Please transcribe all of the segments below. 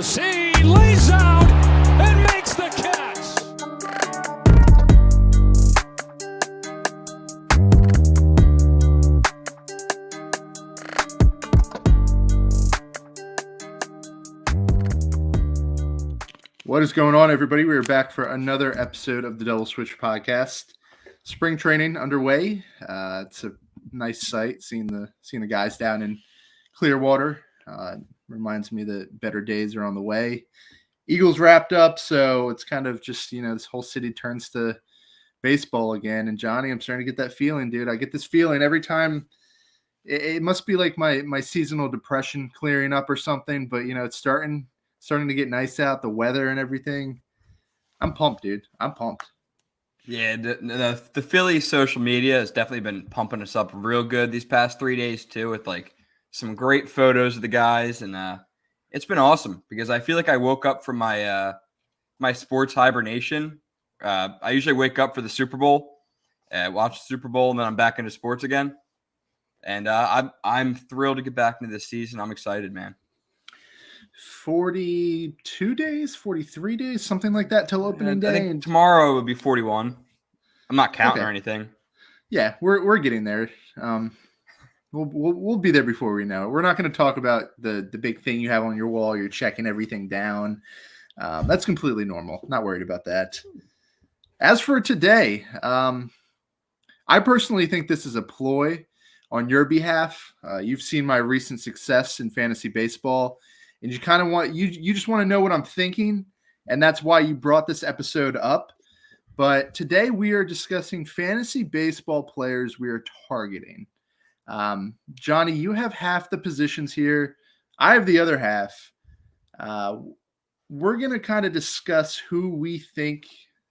close. He lays out and makes the catch. What is going on, everybody? We are back for another episode of the Double Switch podcast. Spring training underway. It's a nice sight seeing the guys down in Clearwater. Reminds me that better days are on the way. Eagles wrapped up, so it's kind of just, this whole city turns to baseball again. And Johnny, I'm starting to get that feeling, dude. I get this feeling every time. It must be like my seasonal depression clearing up or something, but it's starting to get nice out, the weather and everything. I'm pumped, dude. I'm pumped. Yeah, the Phillies social media has definitely been pumping us up real good these past 3 days too, with like some great photos of the guys, and it's been awesome because I feel like I woke up from my my sports hibernation. I usually wake up for the Super Bowl, watch the Super Bowl, and then I'm back into sports again. And I'm thrilled to get back into this season. I'm excited, man. 42 days, 43 days, something like that till opening day. I think tomorrow would be 41. I'm not counting or anything. Yeah, we're getting there. We'll be there before we know it. We're not going to talk about the big thing you have on your wall. You're checking everything down. That's completely normal. Not worried about that. As for today, I personally think this is a ploy on your behalf. You've seen my recent success in fantasy baseball, and you kind of want you just want to know what I'm thinking, and that's why you brought this episode up. But today we are discussing fantasy baseball players we are targeting. Johnny, you have half the positions here. I have the other half. We're going to kind of discuss who we think,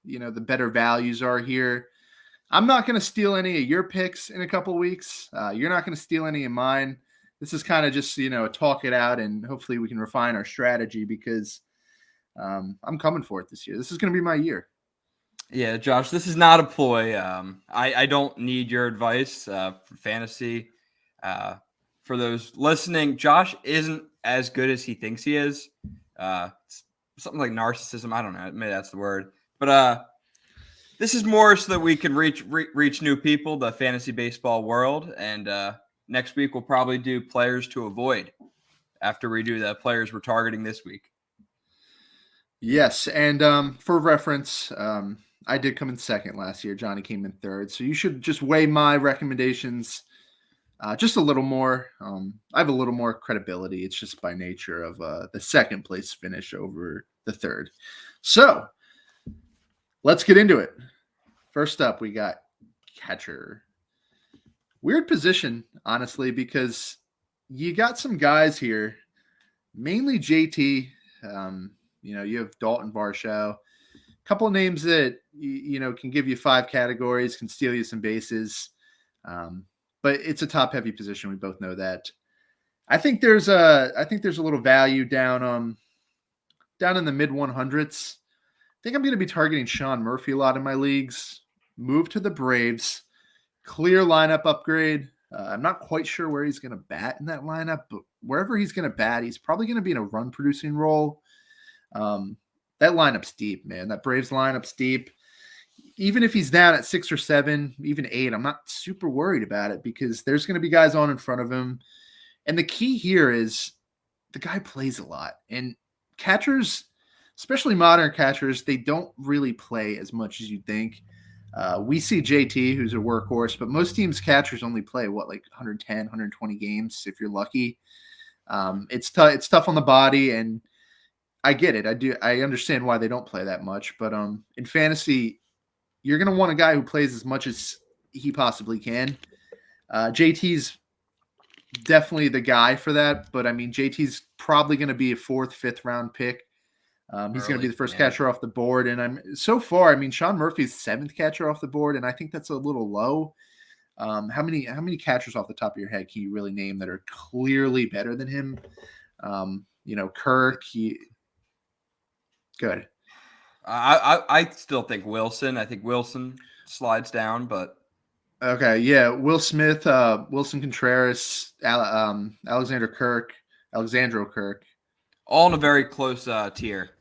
the better values are here. I'm not going to steal any of your picks in a couple of weeks. You're not going to steal any of mine. This is kind of just, talk it out, and hopefully we can refine our strategy because I'm coming for it this year. This is going to be my year. Yeah, Josh, this is not a ploy. I don't need your advice for fantasy. For those listening, Josh isn't as good as he thinks he is. Something like narcissism. I don't know. Maybe that's the word. But this is more so that we can reach new people, the fantasy baseball world. And next week we'll probably do players to avoid after we do the players we're targeting this week. Yes, and for reference, I did come in second last year. Johnny came in third. So you should just weigh my recommendations just a little more. I have a little more credibility. It's just by nature of the second place finish over the third. So let's get into it. First up, we got catcher. Weird position, honestly, because you got some guys here, mainly JT. You have Dalton Varsho. A couple of names that can give you 5 categories, can steal you some bases, but it's a top-heavy position. We both know that. I think there's a little value down in the mid 100s. I think I'm going to be targeting Sean Murphy a lot in my leagues. Move to the Braves, clear lineup upgrade. I'm not quite sure where he's going to bat in that lineup, but wherever he's going to bat, he's probably going to be in a run-producing role. That lineup's deep, man. That Braves lineup's deep. Even if he's down at 6 or 7, even 8, I'm not super worried about it because there's going to be guys on in front of him. And the key here is the guy plays a lot. And catchers, especially modern catchers, they don't really play as much as you'd think. We see JT, who's a workhorse, but most teams' catchers only play, 110, 120 games if you're lucky. It's tough on the body, and I get it. I understand why they don't play that much, but in fantasy, you're going to want a guy who plays as much as he possibly can. JT's definitely the guy for that, but JT's probably going to be a 4th, 5th round pick. He's going to be the first catcher off the board, and Sean Murphy's 7th catcher off the board, and I think that's a little low. How many catchers off the top of your head can you really name that are clearly better than him? Kirk. Good. I still think Wilson. I think Wilson slides down, but okay, yeah. Will Smith, Wilson Contreras, Alexandro Kirk. all in a very close tier.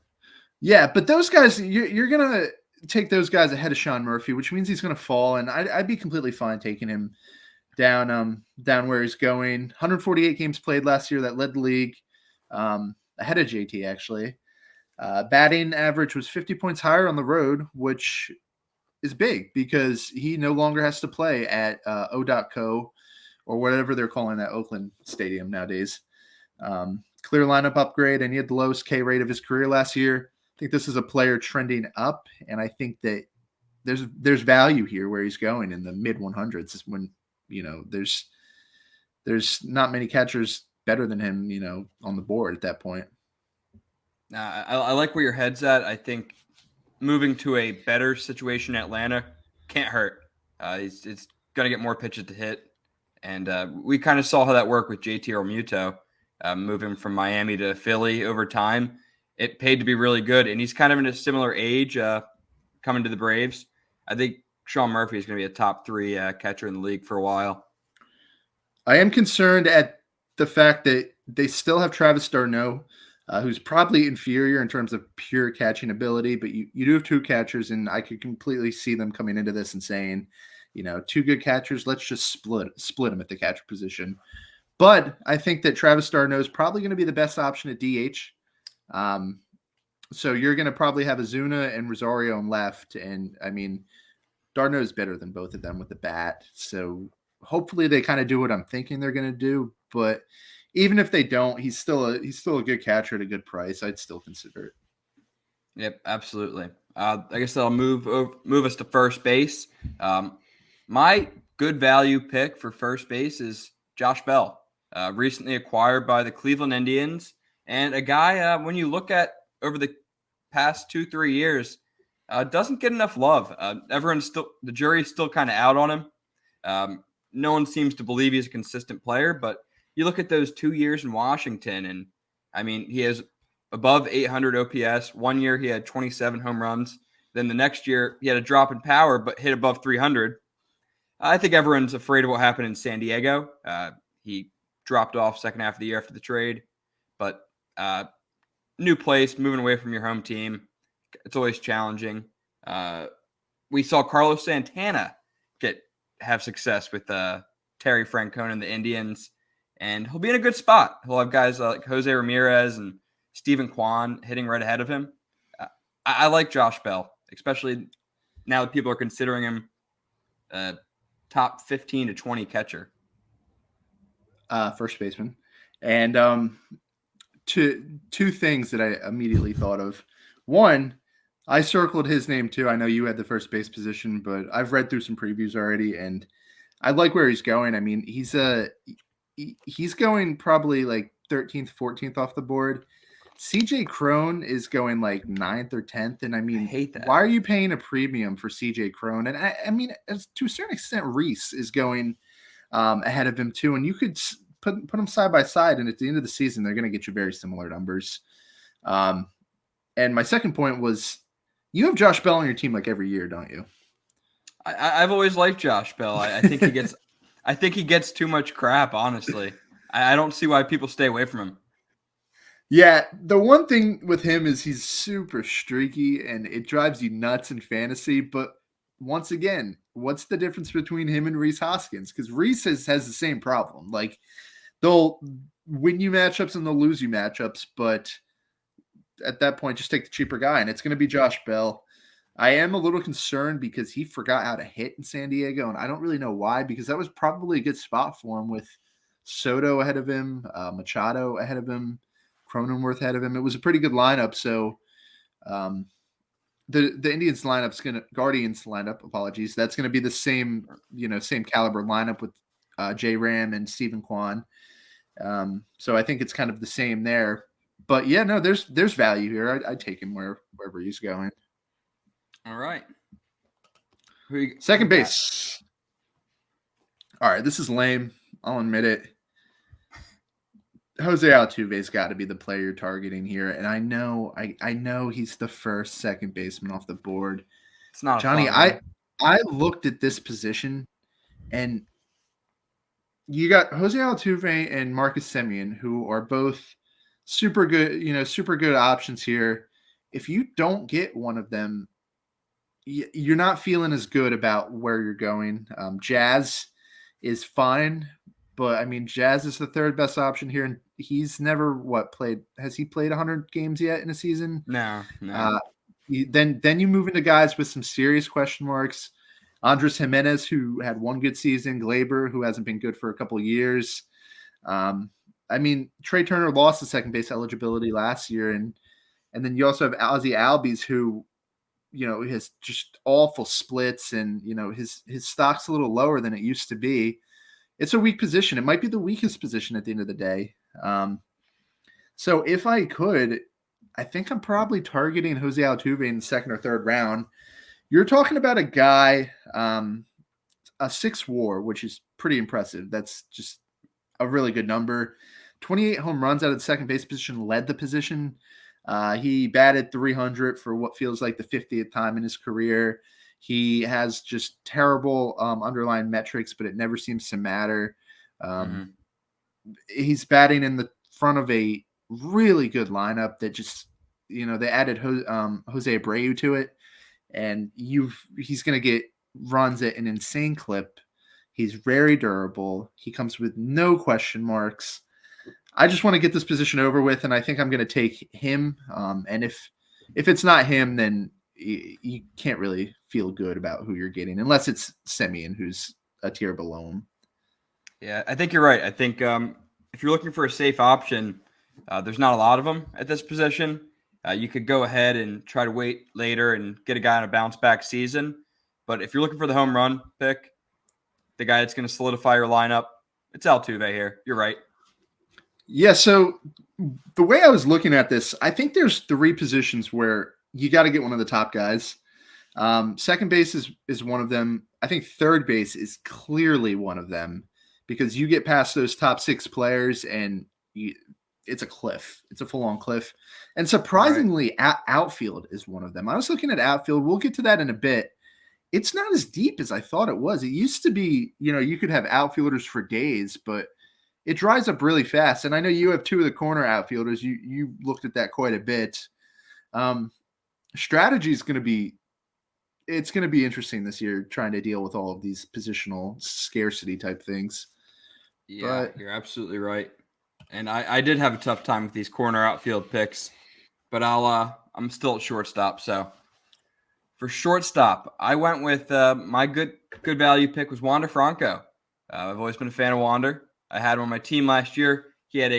Yeah, but those guys, you're gonna take those guys ahead of Sean Murphy, which means he's gonna fall, and I'd be completely fine taking him down where he's going. 148 games played last year, that led the league, ahead of JT actually. Batting average was 50 points higher on the road, which is big because he no longer has to play at O.co or whatever they're calling that Oakland Stadium nowadays. Clear lineup upgrade, and he had the lowest K rate of his career last year. I think this is a player trending up, and I think that there's value here where he's going in the mid 100s. When there's not many catchers better than him, on the board at that point. I like where your head's at. I think moving to a better situation in Atlanta can't hurt. It's going to get more pitches to hit. And we kind of saw how that worked with JT Realmuto, moving from Miami to Philly over time. It paid to be really good. And he's kind of in a similar age coming to the Braves. I think Sean Murphy is going to be a top 3 catcher in the league for a while. I am concerned at the fact that they still have Travis d'Arnaud, who's probably inferior in terms of pure catching ability, but you do have 2 catchers, and I could completely see them coming into this and saying, 2 good catchers, let's just split them at the catcher position. But I think that Travis d'Arnaud is probably going to be the best option at DH. So you're going to probably have Ozuna and Rosario on left, and I mean, d'Arnaud is better than both of them with the bat. So hopefully they kind of do what I'm thinking they're going to do. But even if they don't, he's still a good catcher at a good price. I'd still consider it. Yep, absolutely. I guess that'll move us to first base. My good value pick for first base is Josh Bell, recently acquired by the Cleveland Indians, and a guy when you look at over the past 2-3 years doesn't get enough love. The jury's still kind of out on him. No one seems to believe he's a consistent player, but you look at those 2 years in Washington, and I mean, he has above 800 OPS. 1 year he had 27 home runs. Then the next year he had a drop in power, but hit above 300. I think everyone's afraid of what happened in San Diego. He dropped off second half of the year after the trade, but new place, moving away from your home team, it's always challenging. We saw Carlos Santana have success with Terry Francona and the Indians, and he'll be in a good spot. He'll have guys like Jose Ramirez and Steven Kwan hitting right ahead of him. I like Josh Bell, especially now that people are considering him top 15 to 20 catcher. First baseman. And two things that I immediately thought of. One, I circled his name too. I know you had the first base position, but I've read through some previews already, and I like where he's going. I mean, he's going probably like 13th, 14th off the board. CJ Cron is going like 9th or 10th, and I mean, I hate that. Why are you paying a premium for CJ Cron? And I mean, to a certain extent, Reese is going ahead of him too, and you could put them side by side, and at the end of the season, they're going to get you very similar numbers. And my second point was, you have Josh Bell on your team like every year, don't you? I've always liked Josh Bell. I think he gets, I think he gets too much crap. Honestly, I don't see why people stay away from him. Yeah, the one thing with him is he's super streaky, and it drives you nuts in fantasy. But once again, what's the difference between him and Rhys Hoskins? Because Rhys has the same problem. Like, they'll win you matchups and they'll lose you matchups, but at that point, just take the cheaper guy, and it's going to be Josh Bell. I am a little concerned because he forgot how to hit in San Diego, and I don't really know why, because that was probably a good spot for him with Soto ahead of him, Machado ahead of him, Cronenworth ahead of him. It was a pretty good lineup. So the Indians Guardians lineup, apologies, that's going to be the same caliber lineup with J Ram and Steven Kwan. So I think it's kind of the same there. But yeah, no, there's value here. I'd take him wherever he's going. All right. Second base. All right, this is lame. I'll admit it. Jose Altuve's got to be the player you're targeting here, and I know he's the first second baseman off the board. It's not Johnny. I looked at this position, and you got Jose Altuve and Marcus Semien, who are both super good, super good options here. If you don't get one of them, you're not feeling as good about where you're going. Jazz is fine, but I mean, Jazz is the third best option here, and he's never played. Has he played 100 games yet in a season? No. Uh, then you move into guys with some serious question marks. Andres Jimenez, who had one good season, Glaber, who hasn't been good for a couple of years. I mean, Trey Turner lost the second base eligibility last year, and then you also have Ozzie Albies, who has just awful splits, and his stock's a little lower than it used to be. It's a weak position. It might be the weakest position at the end of the day. So if I could, I think I'm probably targeting Jose Altuve in the second or third round. You're talking about a guy, a 6 WAR, which is pretty impressive. That's just a really good number. 28 home runs out of the second base position, led the position. He batted 300 for what feels like the 50th time in his career. He has just terrible underlying metrics, but it never seems to matter. He's batting in the front of a really good lineup that just, they added Jose Abreu to it, and he's going to get runs at an insane clip. He's very durable. He comes with no question marks. I just want to get this position over with, and I think I'm going to take him. And if it's not him, then you can't really feel good about who you're getting, unless it's Semien, who's a tier below him. Yeah, I think you're right. I think if you're looking for a safe option, there's not a lot of them at this position. You could go ahead and try to wait later and get a guy on a bounce back season. But if you're looking for the home run pick, the guy that's going to solidify your lineup, it's Altuve here. You're right. Yeah, so the way I was looking at this, I think there's 3 positions where you got to get one of the top guys. Second base is one of them. I think third base is clearly one of them, because you get past those top 6 players and it's a cliff. It's a full-on cliff. And surprisingly, outfield is one of them. I was looking at outfield. We'll get to that in a bit. It's not as deep as I thought it was. It used to be, you could have outfielders for days, but it dries up really fast. And I know you have 2 of the corner outfielders. You looked at that quite a bit. Strategy is going to be interesting this year, trying to deal with all of these positional scarcity type things. Yeah, you're absolutely right. And I did have a tough time with these corner outfield picks, but I'm still at shortstop. So for shortstop, I went with my good value pick was Wander Franco. I've always been a fan of Wander. I had him on my team last year. He had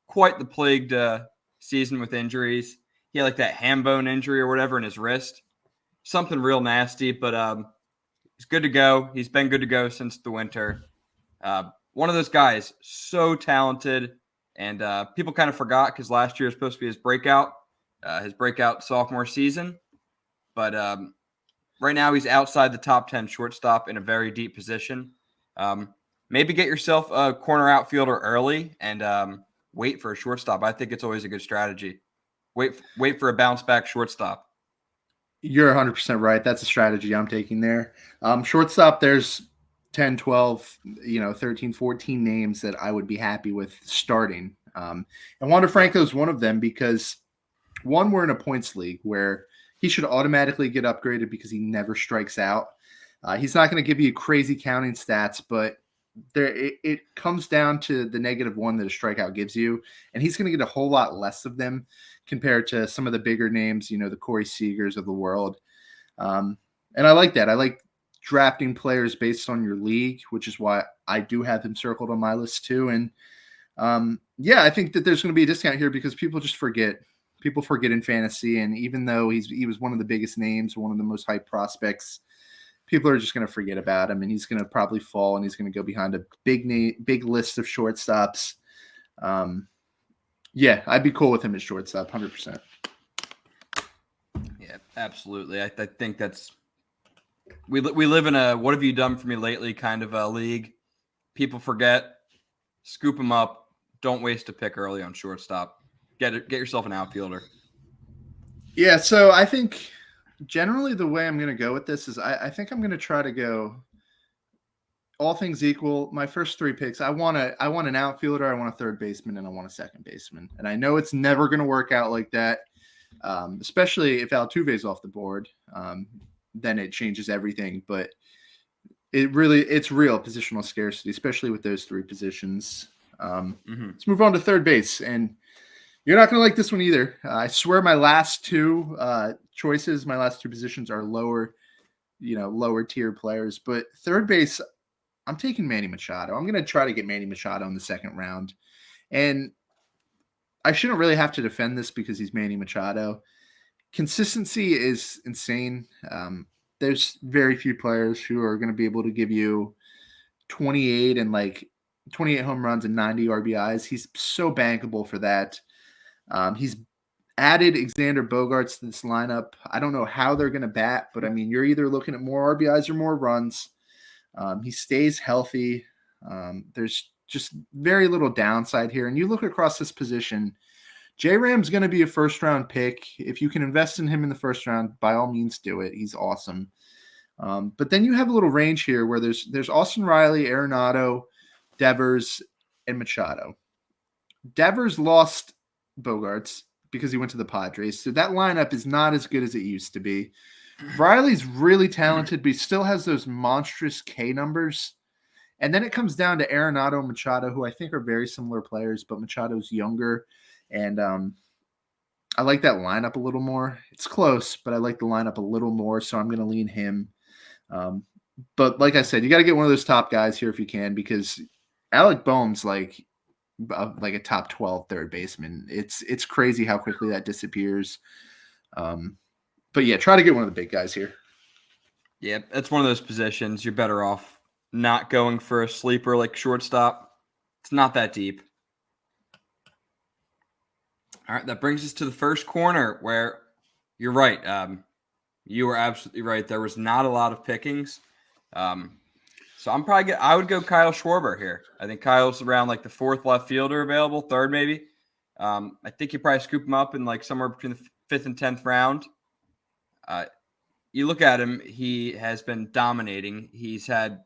quite the plagued season with injuries. He had like that ham bone injury or whatever in his wrist. Something real nasty, but he's good to go. He's been good to go since the winter. One of those guys, so talented, and people kind of forgot because last year was supposed to be his breakout sophomore season. But right now he's outside the top 10 shortstop in a very deep position. Maybe get yourself a corner outfielder early and wait for a shortstop. I think it's always a good strategy. Wait for a bounce back shortstop. You're 100% right. That's a strategy I'm taking there. Shortstop, there's 10, 12, 13, 14 names that I would be happy with starting. And Wander Franco is one of them because, one, we're in a points league where he should automatically get upgraded because he never strikes out. He's not going to give you crazy counting stats, but it comes down to the -1 that a strikeout gives you, and he's going to get a whole lot less of them compared to some of the bigger names, the Corey Seagers of the world. And I like that. I like drafting players based on your league, which is why I do have him circled on my list too. And I think that there's going to be a discount here because people just forget. People forget in fantasy, and even though he was one of the biggest names, one of the most hyped prospects, people are just going to forget about him, and he's going to probably fall, and he's going to go behind a big list of shortstops. I'd be cool with him at shortstop, 100%. Yeah, absolutely. I think that's we live in a what have you done for me lately kind of a league. People forget, scoop them up. Don't waste a pick early on shortstop. Get yourself an outfielder. Yeah, so I think generally the way I'm going to go with this is I think I'm going to try to go all things equal, my first 3 picks, I want an outfielder, I want a third baseman, and I want a second baseman. And I know it's never going to work out like that, especially if Altuve's off the board. Then it changes everything. But it's real positional scarcity, especially with those 3 positions. Let's move on to third base, and you're not going to like this one either. I swear my last 2 choices, my last 2 positions are lower tier players. But third base, I'm taking Manny Machado. I'm going to try to get Manny Machado in the second round. And I shouldn't really have to defend this because he's Manny Machado. Consistency is insane. There's very few players who are going to be able to give you 28 and 28 home runs and 90 RBIs. He's so bankable for that. He's added Xander Bogaerts to this lineup. I don't know how they're going to bat, but I mean, you're either looking at more RBIs or more runs. He stays healthy. There's just very little downside here. And you look across this position, J-Ram's going to be a first-round pick. If you can invest in him in the first round, by all means do it. He's awesome. But then you have a little range here where there's Austin Riley, Arenado, Devers, and Machado. Devers lost Bogaerts because he went to the Padres. So that lineup is not as good as it used to be. Riley's really talented, but he still has those monstrous K numbers. And then it comes down to Arenado and Machado, who I think are very similar players, but Machado's younger. And I like that lineup a little more. It's close, but I like the lineup a little more, so I'm going to lean him. But like I said, you got to get one of those top guys here if you can, because Alec Boehm's like a top 12 third baseman. It's crazy how quickly that disappears. But yeah, try to get one of the big guys here. Yeah, it's one of those positions you're better off not going for a sleeper like shortstop. It's not that deep. All right, that brings us to the first corner where you're right. You were absolutely right. There was not a lot of pickings. So I would go Kyle Schwarber here. I think Kyle's around like the 4th left fielder available, 3rd maybe. I think you probably scoop him up in like somewhere between the 5th and 10th round. You look at him, he has been dominating. He's had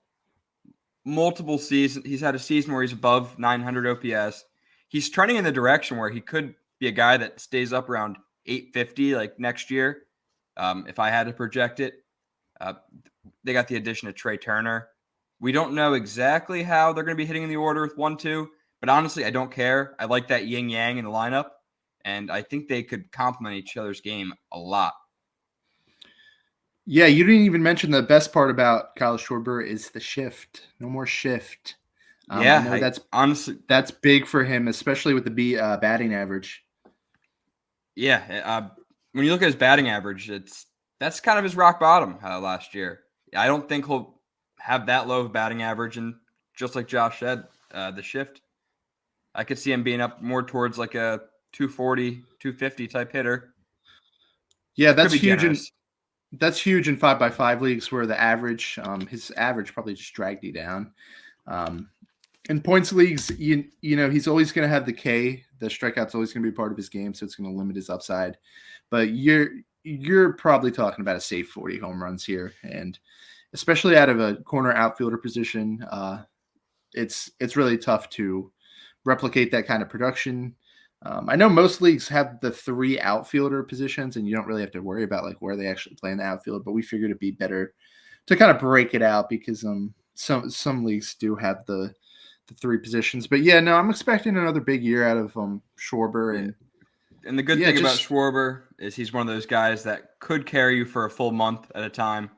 multiple seasons. He's had a season where he's above 900 OPS. He's trending in the direction where he could be a guy that stays up around 850 like next year. If I had to project it, they got the addition of Trey Turner. We don't know exactly how they're going to be hitting in the order with 1-2, but honestly, I don't care. I like that yin yang in the lineup, and I think they could complement each other's game a lot. Yeah, you didn't even mention the best part about Kyle Schwarber is the shift. No more shift. Yeah, I know honestly, that's big for him, especially with the batting average. Yeah, when you look at his batting average, that's kind of his rock bottom last year. I don't think he'll have that low of batting average, and just like Josh said, the shift, I could see him being up more towards like a 240, 250 type hitter. Yeah, that's huge. That's huge in 5x5 leagues where the average, his average probably just dragged you down. In points leagues, you know, he's always going to have the K. The strikeout's always going to be part of his game, so it's going to limit his upside. But you're probably talking about a safe 40 home runs here, and especially out of a corner outfielder position, it's really tough to replicate that kind of production. I know most leagues have the 3 outfielder positions, and you don't really have to worry about like where they actually play in the outfield. But we figured it'd be better to kind of break it out because some leagues do have the 3 positions. But yeah, no, I'm expecting another big year out of Schwarber. And the good thing about Schwarber is he's one of those guys that could carry you for a full month at a time.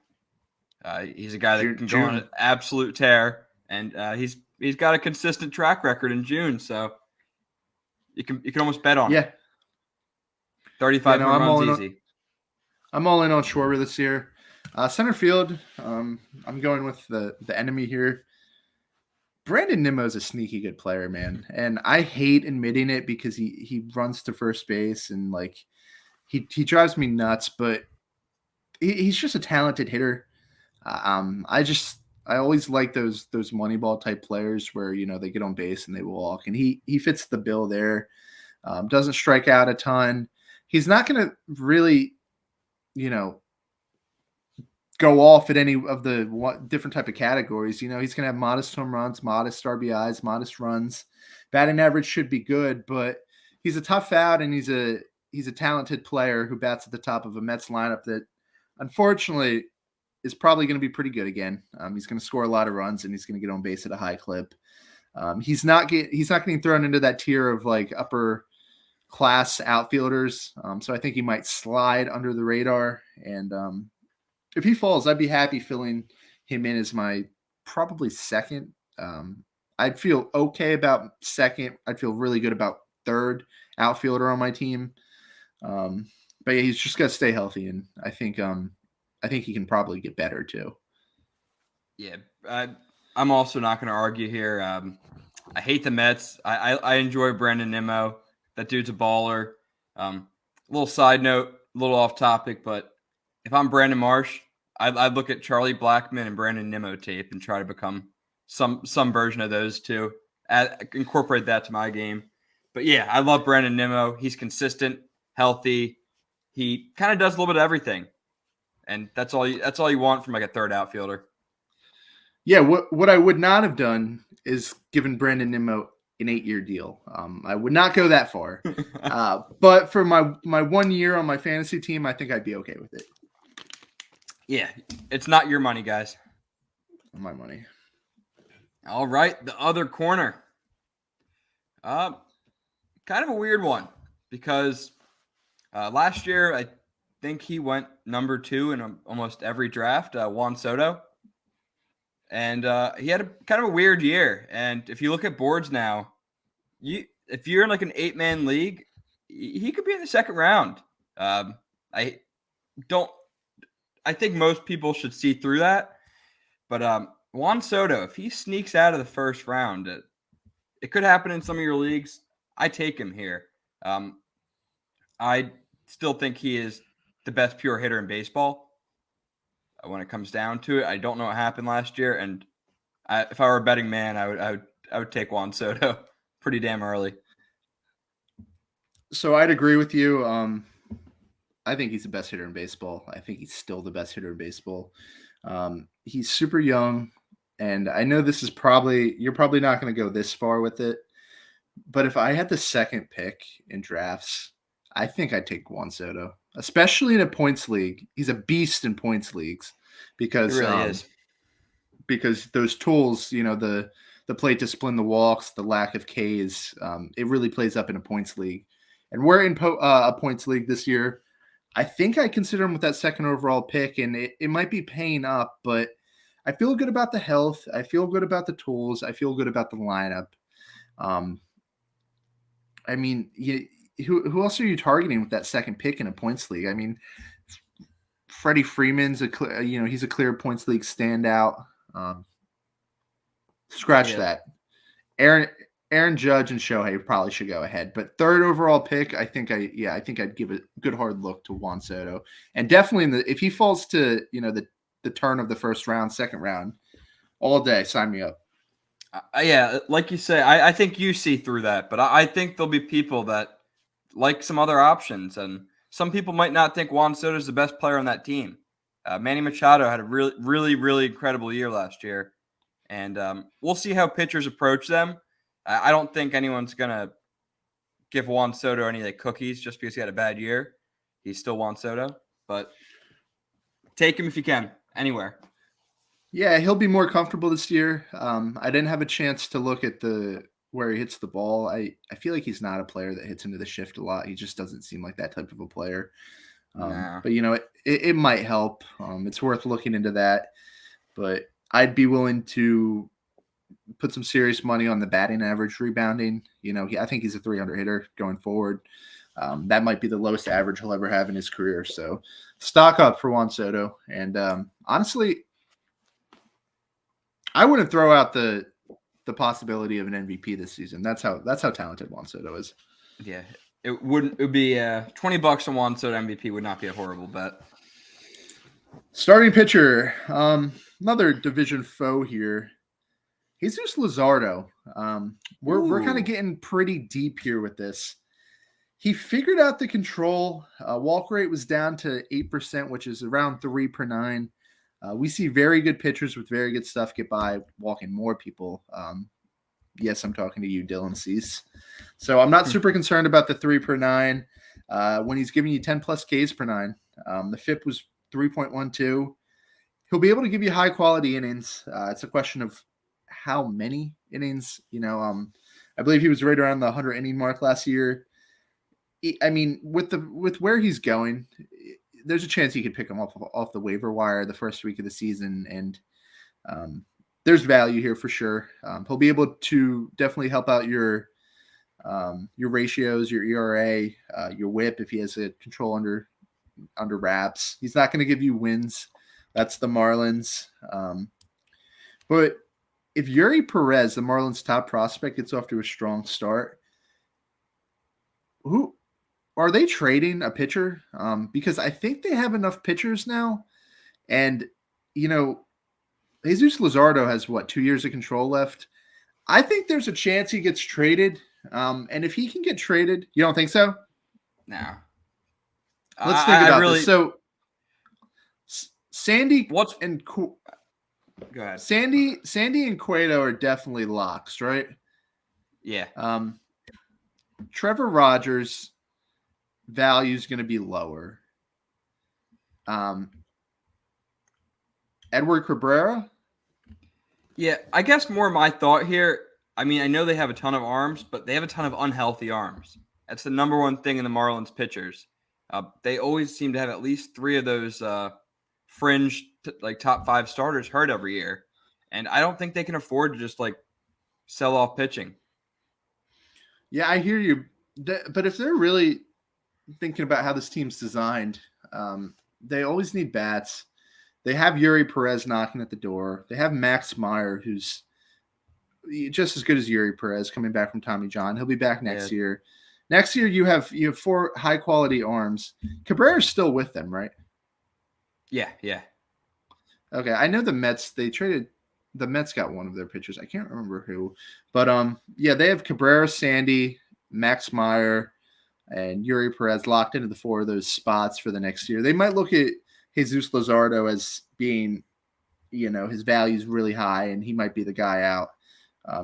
He's a guy that can go on an absolute tear, and he's got a consistent track record in June, so you can almost bet on it. 35 home runs easy. I'm all in on Schwarber this year. Center field, I'm going with the enemy here. Brandon Nimmo's a sneaky good player, man. And I hate admitting it because he runs to first base and like he drives me nuts, but he's just a talented hitter. I always like those Moneyball type players where, you know, they get on base and they walk, and he fits the bill there. Doesn't strike out a ton. He's not going to really, you know, go off at any of the different type of categories. He's going to have modest home runs, modest RBIs, modest runs. Batting average should be good, but he's a tough out, and he's a talented player who bats at the top of a Mets lineup that, unfortunately, is probably going to be pretty good again. He's going to score a lot of runs, and he's going to get on base at a high clip. He's not getting thrown into that tier of like upper class outfielders. So I think he might slide under the radar. And if he falls, I'd be happy filling him in as my probably second. I'd feel okay about second. I'd feel really good about third outfielder on my team. But yeah, he's just got to stay healthy, and I think he can probably get better too. Yeah, I'm also not going to argue here. I hate the Mets. I enjoy Brandon Nimmo. That dude's a baller. Little side note, a little off topic, but if I'm Brandon Marsh, I'd look at Charlie Blackmon and Brandon Nimmo tape and try to become some version of those two. Incorporate that to my game. But yeah, I love Brandon Nimmo. He's consistent, healthy. He kind of does a little bit of everything, and that's all you want from like a third outfielder. Yeah, what I would not have done is given Brandon Nimmo an 8-year deal. I would not go that far. But for my 1 year on my fantasy team, I think I'd be okay with it. Yeah, it's not your money, guys. My money. All right, the other corner. Kind of a weird one because last year I think he went number 2 in almost every draft, Juan Soto. And he had a kind of a weird year. And if you look at boards now, if you're in like an 8-man league, he could be in the second round. I think most people should see through that. But Juan Soto, if he sneaks out of the first round, it could happen in some of your leagues. I take him here. I still think he is the best pure hitter in baseball. When it comes down to it, I don't know what happened last year, and if I were a betting man, I would take Juan Soto pretty damn early. So I'd agree with you. I think he's the best hitter in baseball. I think he's still the best hitter in baseball. He's super young, and I know you're probably not going to go this far with it, but if I had the second pick in drafts, I think I'd take Juan Soto, especially in a points league. He's a beast in points leagues because it really is. Because those tools, the plate discipline, the walks, the lack of Ks, it really plays up in a points league. And we're in a points league this year. I think I consider him with that second overall pick, and it might be paying up, but I feel good about the health. I feel good about the tools. I feel good about the lineup. I mean, who else are you targeting with that second pick in a points league? I mean, Freddie Freeman's he's a clear points league standout. Scratch that. Aaron Judge and Shohei probably should go ahead, but third overall pick, I think I'd give a good hard look to Juan Soto, and definitely if he falls to the turn of the first round, second round, all day, sign me up. Yeah, like you say, I think you see through that, but I think there'll be people that like some other options, and some people might not think Juan Soto is the best player on that team. Manny Machado had a really, really, really incredible year last year, and we'll see how pitchers approach them. I don't think anyone's going to give Juan Soto any like cookies just because he had a bad year. He's still Juan Soto, but take him if you can, anywhere. Yeah, he'll be more comfortable this year. I didn't have a chance to look at where he hits the ball. I feel like he's not a player that hits into the shift a lot. He just doesn't seem like that type of a player. Nah. But it might help. It's worth looking into that. But I'd be willing to put some serious money on the batting average rebounding. I think he's a 300 hitter going forward. That might be the lowest average he'll ever have in his career. So stock up for Juan Soto. And honestly, I wouldn't throw out the possibility of an MVP this season. That's how talented Juan Soto is. Yeah, it would be $20 on Juan Soto MVP would not be a horrible bet. Starting pitcher, another division foe here. Jesus Luzardo. We're kind of getting pretty deep here with this. He figured out the control. Walk rate was down to 8%, which is around 3 per 9. We see very good pitchers with very good stuff get by walking more people. Yes, I'm talking to you, Dylan Cease. So I'm not super concerned about the 3/9 when he's giving you 10 plus Ks per nine. The FIP was 3.12. He'll be able to give you high quality innings. It's a question of how many innings. I believe he was right around the 100 inning mark last year. I mean, with where he's going, there's a chance he could pick him off the waiver wire the first week of the season, and there's value here for sure. He'll be able to definitely help out your ratios, your ERA, your WHIP if he has a control under wraps. He's not going to give you wins. That's the Marlins. But if Yuri Perez, the Marlins' top prospect, gets off to a strong start, who are they trading a pitcher? Because I think they have enough pitchers now, and Jesus Luzardo has 2 years of control left. I think there's a chance he gets traded. And if he can get traded, you don't think so? No. Let's think about this. So Sandy and go ahead. Sandy and Cueto are definitely locks, right? Yeah. Trevor Rogers' value is going to be lower. Edward Cabrera? Yeah, I guess more my thought here. I mean, I know they have a ton of arms, but they have a ton of unhealthy arms. That's the number one thing in the Marlins pitchers. They always seem to have at least 3 of those fringe top 5 starters hurt every year. And I don't think they can afford to just sell off pitching. Yeah, I hear you. But if they're really thinking about how this team's designed, they always need bats. They have Yuri Perez knocking at the door. They have Max Meyer, who's just as good as Yuri Perez, coming back from Tommy John. He'll be back next year. Next year, you have 4 high quality arms. Cabrera's still with them, right? Yeah. Okay, I know the Mets. The Mets got one of their pitchers. I can't remember who, but they have Cabrera, Sandy, Max Meyer, and Yuri Perez locked into the 4 of those spots for the next year. They might look at Jesus Luzardo as being, his value is really high, and he might be the guy out.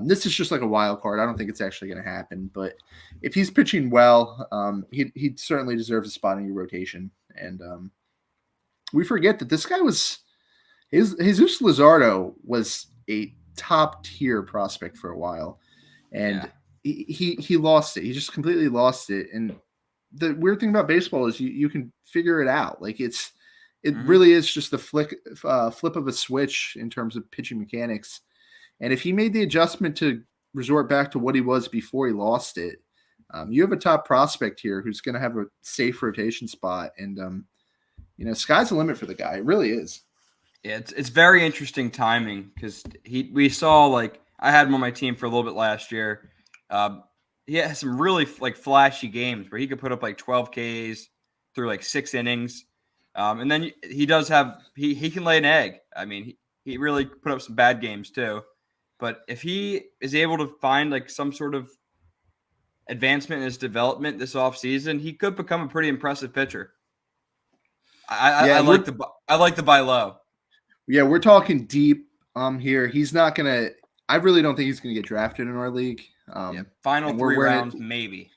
This is just like a wild card. I don't think it's actually going to happen, but if he's pitching well, he certainly deserves a spot in your rotation. And we forget that this guy Jesus Luzardo was a top tier prospect for a while, and he lost it. He just completely lost it. And the weird thing about baseball is you can figure it out. It really is just the flip of a switch in terms of pitching mechanics. And if he made the adjustment to resort back to what he was before he lost it, you have a top prospect here who's going to have a safe rotation spot. And, sky's the limit for the guy. It really is. Yeah, it's very interesting timing because we saw I had him on my team for a little bit last year. He has some really flashy games where he could put up 12 Ks through 6 innings. And then he does have he can lay an egg. I mean, he really put up some bad games too. But if he is able to find some sort of advancement in his development this offseason, he could become a pretty impressive pitcher. I like the buy low. Yeah, we're talking deep here. He's not gonna. I really don't think he's gonna get drafted in our league. Final 3 rounds, maybe.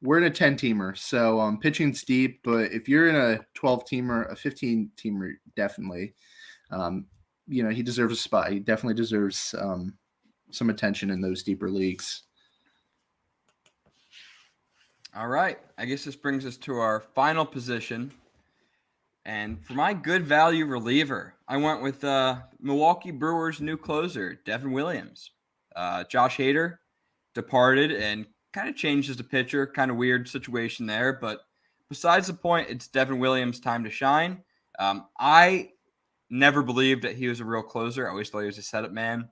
We're in a 10-teamer, so pitching's deep. But if you're in a 12-teamer, a 15-teamer, definitely. He deserves a spot. He definitely deserves some attention in those deeper leagues. All right. I guess this brings us to our final position. And for my good value reliever, I went with Milwaukee Brewers' new closer, Devin Williams. Josh Hader departed and kind of changed as a pitcher. Kind of weird situation there. But besides the point, it's Devin Williams' time to shine. I never believed that he was a real closer. I always thought he was a setup man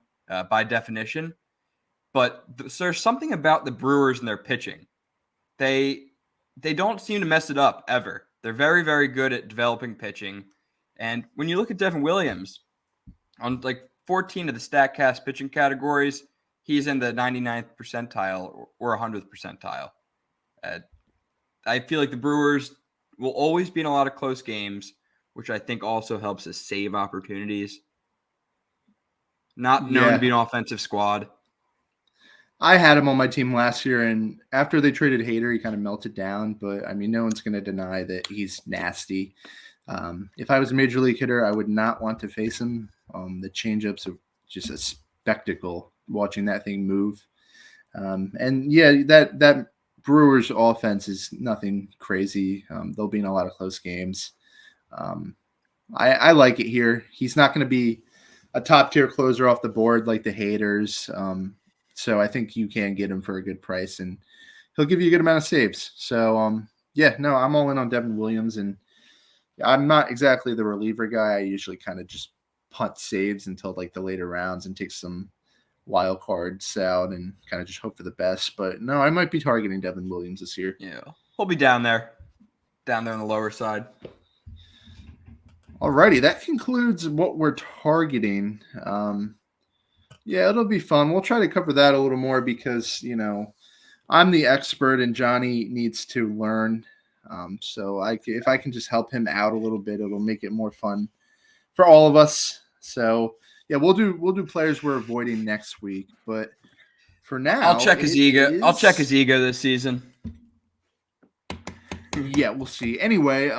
by definition. But there's something about the Brewers and their pitching. They don't seem to mess it up ever. They're very, very good at developing pitching. And when you look at Devin Williams, on 14 of the StatCast pitching categories, he's in the 99th percentile or 100th percentile. I feel like the Brewers will always be in a lot of close games. which I think also helps us save opportunities. Not known to be Yeah, an offensive squad. I had him on my team last year, and after they traded Hader, he kind of melted down. But I mean, no one's going to deny that he's nasty. If I was a major league hitter, I would not want to face him. The changeups are just a spectacle watching that thing move. And yeah, that Brewers offense is nothing crazy. They'll be in a lot of close games. I like it here. He's not going to be a top tier closer off the board like the haters. So I think you can get him for a good price, and he'll give you a good amount of saves. So yeah, no, I'm all in on Devin Williams, and I'm not exactly the reliever guy. I usually kind of just punt saves until like the later rounds and take some wild cards out and kind of just hope for the best. But no, I might be targeting Devin Williams this year. Yeah, he'll be down there on the lower side. Alrighty, that concludes what we're targeting. Yeah, it'll be fun. We'll try to cover that a little more because, I'm the expert and Johnny needs to learn. So if I can just help him out a little bit, it'll make it more fun for all of us. So yeah, we'll do players we're avoiding next week. But for now, I'll check his ego. I'll check his ego this season. Yeah, we'll see. Anyway,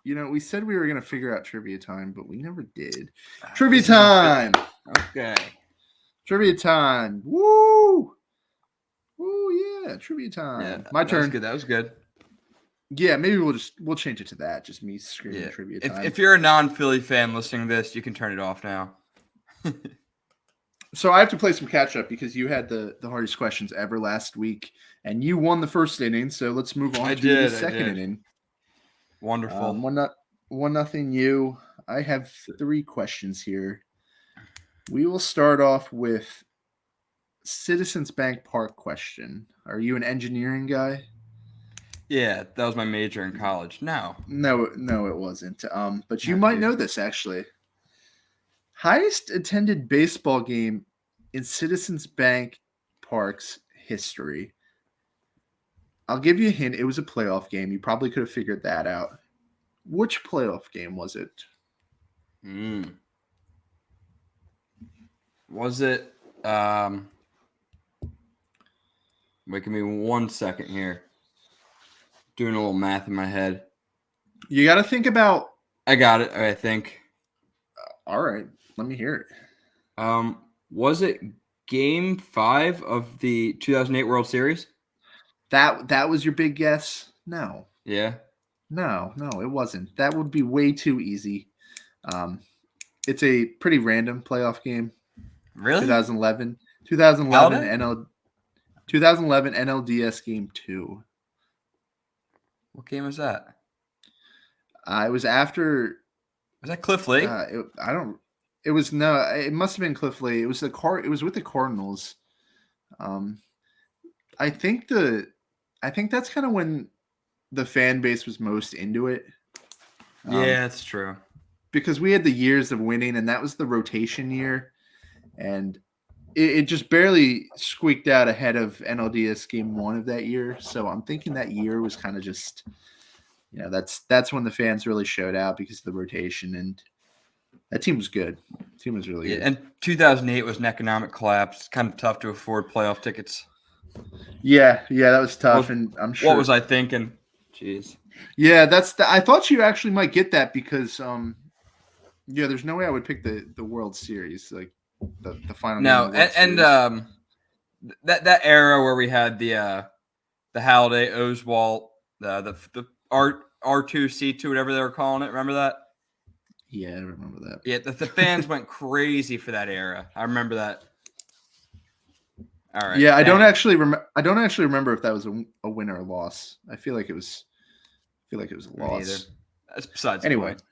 we said we were gonna figure out trivia time, but we never did. Trivia time. Okay. Trivia time. Woo! Woo, yeah, trivia time. Yeah, My turn. That was good. Yeah, maybe we'll change it to that. Just me screaming trivia time. If you're a non-Philly fan listening to this, you can turn it off now. So I have to play some catch up because you had the hardest questions ever last week, and you won the first inning. So let's move on to the second inning. Wonderful. 1-0 you. I have 3 questions here. We will start off with Citizens Bank Park question. Are you an engineering guy? Yeah, that was my major in college. No, it wasn't. But you might know this actually. Highest attended baseball game in Citizens Bank Park's history. I'll give you a hint. It was a playoff game. You probably could have figured that out. Which playoff game was it? Was it? Wait, give me 1 second here. Doing a little math in my head. You got to think about. I got it. I think. All right, let me hear it. Was it Game 5 of the 2008 World Series? That was your big guess? No. Yeah. No, it wasn't. That would be way too easy. It's a pretty random playoff game. Really? 2011 NLDS Game 2. What game was that? It was after. Was that Cliff Lee? It was no. It must have been Cliff Lee. It was It was with the Cardinals. I think that's kind of when the fan base was most into it. Yeah, that's true. Because we had the years of winning, and that was the rotation year, and it just barely squeaked out ahead of NLDS Game 1 of that year. So I'm thinking that year was kind of just, that's when the fans really showed out because of the rotation, and that team was good. The team was really good. And 2008 was an economic collapse. It's kind of tough to afford playoff tickets. Yeah, that was tough, and I'm sure. What was I thinking? Jeez. Yeah, I thought you actually might get that because, there's no way I would pick the World Series, like the final. No, and that era where we had the Halliday, Oswalt, the R2C2, whatever they were calling it. Remember that? Yeah, I remember that. Yeah, the fans went crazy for that era. I remember that. All right. Yeah, I don't actually remember if that was a win or a loss. I feel like it was a loss. That's besides anyway. The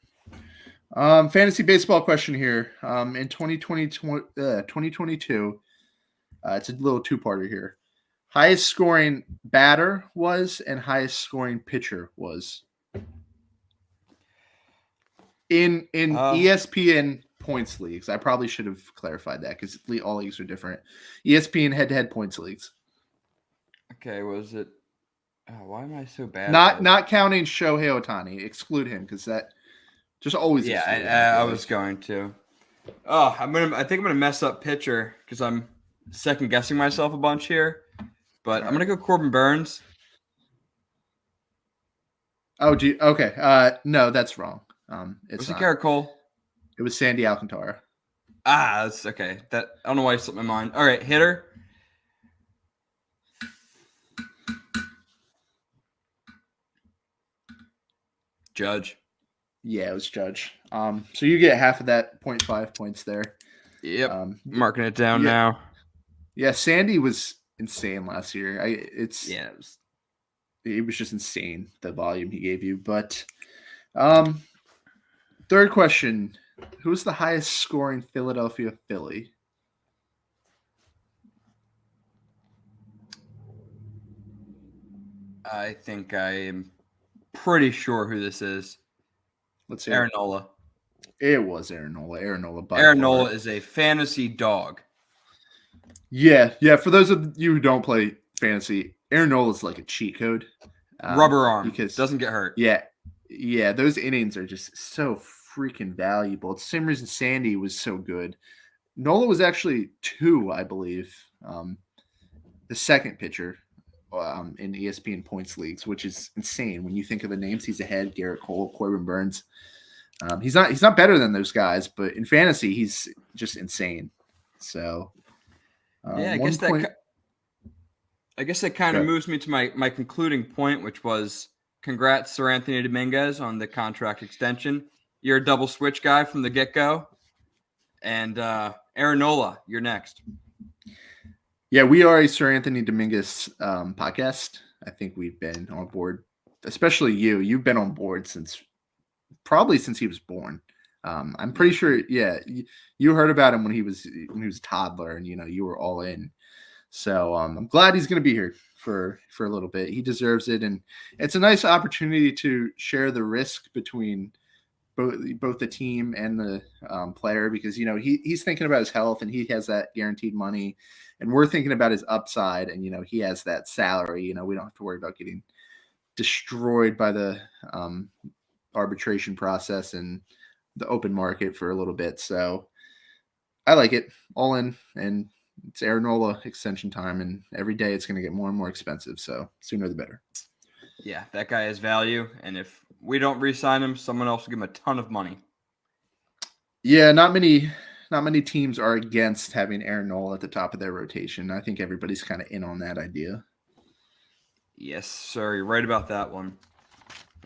point. Fantasy baseball question here. In 2022, it's a little two-parter here. Highest scoring batter was and highest scoring pitcher was in ESPN points leagues. I probably should have clarified that because all leagues are different. ESPN head-to-head points leagues. Okay, was it Why am I so bad? at Not this? not counting Shohei Ohtani. Exclude him because that just always Yeah, exclude him, I feel was like. going to. Oh, I think I'm gonna mess up pitcher because I'm second guessing myself a bunch here. But I'm gonna go Corbin Burns. Oh, gee. Okay. No, that's wrong. It's Was it not. Garrett Cole? It was Sandy Alcantara. That's okay. That I don't know why it slipped my mind. All right, hitter. Judge. Yeah, it was Judge. So you get half of that 0.5 points there. Yep. Marking it down yeah, now. Yeah, Sandy was insane last year. Yeah. It was just insane the volume he gave you. But third question: who's the highest scoring Philadelphia Philly? I think I am pretty sure who this is. Let's hear. Aaron Nola. It was Aaron Nola. Aaron Nola by Aaron far. Nola is a fantasy dog. Yeah. For those of you who don't play fantasy, Aaron Nola is like a cheat code. Rubber arm. Because Doesn't get hurt. Yeah. Those innings are just so freaking valuable. It's the same reason Sandy was so good. Nola was actually 2, I believe. The second pitcher in ESPN points leagues, which is insane when you think of the names he's ahead. Garrett Cole, Corbin Burns. He's not better than those guys, but in fantasy he's just insane. So I guess that kind of moves me to my concluding point, which was congrats, Sir Anthony Dominguez, on the contract extension. You're a double switch guy from the get-go. And Aaron Nola, you're next. Yeah, we are a Sir Anthony Dominguez podcast. I think we've been on board, especially you. You've been on board since he was born. I'm pretty sure. Yeah, you heard about him when he was a toddler, and you were all in. So I'm glad he's going to be here for a little bit. He deserves it, and it's a nice opportunity to share the risk between both the team and the player, because he's thinking about his health and he has that guaranteed money, and we're thinking about his upside, and he has that salary. We don't have to worry about getting destroyed by the arbitration process and the open market for a little bit. So I like it all in, and it's Aaron Nola extension time, and every day it's going to get more and more expensive. So sooner the better. Yeah, that guy has value, and if we don't re-sign him, someone else will give him a ton of money. Yeah, not many teams are against having Aaron Nola at the top of their rotation. I think everybody's kind of in on that idea. Yes, sir. You're right about that one.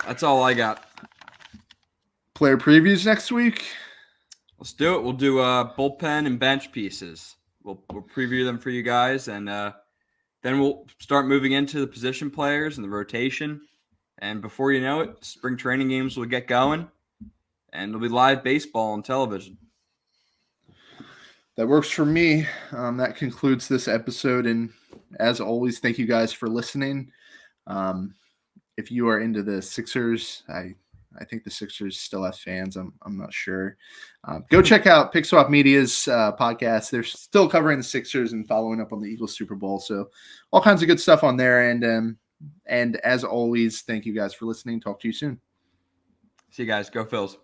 That's all I got. Player previews next week. Let's do it. We'll do bullpen and bench pieces. We'll preview them for you guys, and then we'll start moving into the position players and the rotation. And before you know it, spring training games will get going, and it'll be live baseball on television. That works for me. That concludes this episode, and as always, thank you guys for listening. If you are into the Sixers, I think the Sixers still have fans. I'm not sure. Go check out Pick Swap Media's podcast. They're still covering the Sixers and following up on the Eagles Super Bowl. So all kinds of good stuff on there. And as always, thank you guys for listening. Talk to you soon. See you guys. Go Phils.